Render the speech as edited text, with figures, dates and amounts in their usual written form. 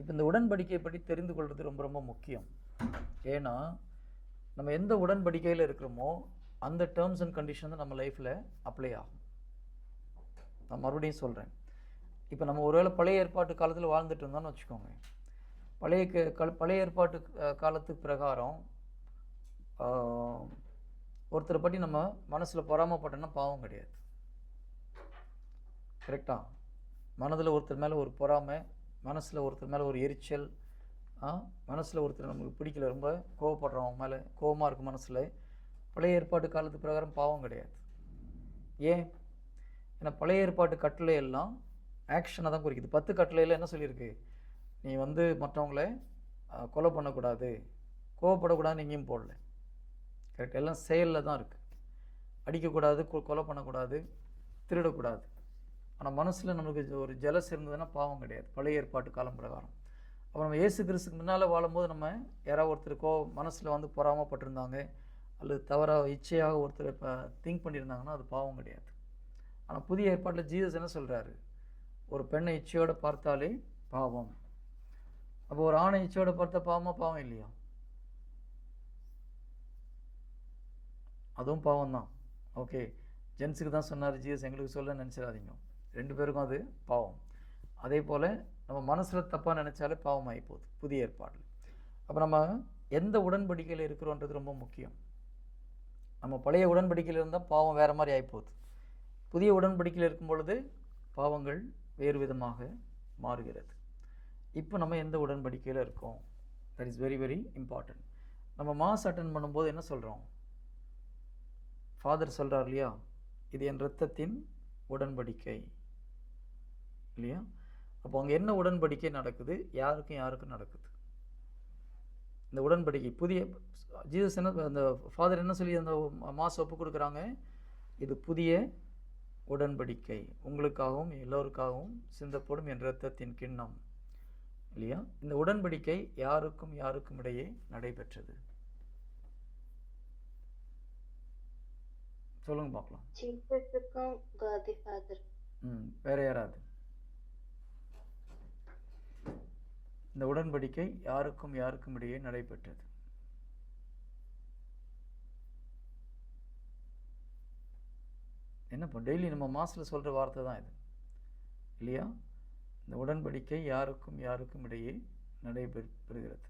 இப்போ இந்த உடன்படிக்கையை பற்றி தெரிந்து கொள்வது ரொம்ப ரொம்ப முக்கியம். ஏன்னா நம்ம எந்த உடன்படிக்கையில் இருக்கிறோமோ அந்த டேர்ம்ஸ் அண்ட் கண்டிஷன் தான் நம்ம லைஃப்பில் அப்ளை ஆகும். நான் மறுபடியும் சொல்கிறேன். இப்போ நம்ம ஒருவேளை பழைய ஏற்பாட்டு காலத்தில் வாழ்ந்துட்டு இருந்தோம்னு வச்சுக்கோங்க. பழைய ஏற்பாட்டு காலத்துக்கு பிரகாரம் ஒருத்தரை பற்றி நம்ம மனசில் பொறாமப்பட்டோன்னா பாவம் கிடையாது. கரெக்டாக? மனதில் ஒருத்தர் மேலே ஒரு பொறாமை, மனசில் ஒருத்தர் மேலே ஒரு எரிச்சல், மனசில் ஒருத்தர் நமக்கு பிடிக்கல, ரொம்ப கோவப்படுறவங்க மேலே கோபமாக இருக்கும் மனசில், பழைய ஏற்பாட்டு காலத்து பிரகாரம் பாவம் கிடையாது. ஏன்? ஏன்னா பழைய ஏற்பாட்டு கட்டளை எல்லாம் ஆக்ஷனை தான் குறிக்குது. 10 கட்டளையில் என்ன சொல்லியிருக்கு? நீ மற்றவங்கள கொலை பண்ணக்கூடாது, கோவப்படக்கூடாதுன்னு எங்கேயும் போடல. கரெக்ட்? எல்லாம் செயலில் தான் இருக்குது. அடிக்கக்கூடாது, கொலை பண்ணக்கூடாது, திருடக்கூடாது. ஆனால் மனசில் நம்மளுக்கு ஒரு ஜெலஸ் இருந்ததுன்னா பாவம் கிடையாது பழைய ஏற்பாட்டு காலம் பிரகாரம். அப்போ நம்ம இயேசு கிறிஸ்துக்கு முன்னால் வாழும்போது நம்ம யாராவது ஒருத்தர் மனசில் பொறாமப்பட்டிருந்தாங்க அல்லது தவறாக இச்சையாக ஒருத்தர் இப்போ திங்க் பண்ணியிருந்தாங்கன்னா அது பாவம் கிடையாது. ஆனால் புதிய ஏற்பாட்டில் ஜீசஸ் என்ன சொல்கிறாரு? ஒரு பெண்ணை இச்சையோடு பார்த்தாலே பாவம். அப்போ ஒரு ஆணை இச்சையோடு பார்த்தா பாவம் இல்லையா? அதுவும் பாவம் தான். ஓகே, ஜென்ஸுக்கு தான் சொன்னார் ஜீசஸ், எங்களுக்கு சொல்ல நினச்சிடாதீங்க. 2 பேருக்கும் அது பாவம். அதே போல் நம்ம மனசில் தப்பாக நினச்சாலே பாவம் ஆகி போகுது புதிய ஏற்பாடில். அப்போ நம்ம எந்த உடன்படிக்கையில் இருக்கிறோன்றது ரொம்ப முக்கியம். நம்ம பழைய உடன்படிக்கையில் இருந்தால் பாவம் வேறு மாதிரி ஆகிப்போகுது. புதிய உடன்படிக்கையில் இருக்கும் பொழுது பாவங்கள் வேறு விதமாக மாறுகிறது. இப்போ நம்ம எந்த உடன்படிக்கையில் இருக்கோம்? That is very very important. நம்ம மாஸ் அட்டன் பண்ணும்போது என்ன சொல்கிறோம்? ஃபாதர் சொல்கிறார் இல்லையா, இது என் இரத்தத்தின் உடன்படிக்கை இல்லையா? அப்போ அங்கே என்ன உடன்படிக்கை நடக்குது? யாருக்கும் நடக்குது இந்த உடன்படிக்கை. புதிய ஜீசஸ் என்ன, அந்த ஃபாதர் என்ன சொல்லி அந்த மாஸ் ஒப்பு கொடுக்குறாங்க? இது புதிய உடன்படிக்கை, உங்களுக்காகவும் எல்லோருக்காகவும் சிந்தப்படும் என் இரத்தத்தின் கிண்ணம் இல்லையா? இந்த உடன்படிக்கை யாருக்கும் இடையே நடைபெற்றது. சொல்லுங்க பார்க்கலாம். வேற யாராவது? இந்த உடன்படிக்கை யாருக்கும் இடையே நடைபெற்றது. என்னப்பா டெய்லி நம்ம மாசில் சொல்கிற வார்த்தை தான் இது இல்லையா? இந்த உடன்படிக்கை யாருக்கும் இடையே நடைபெறுகிறது.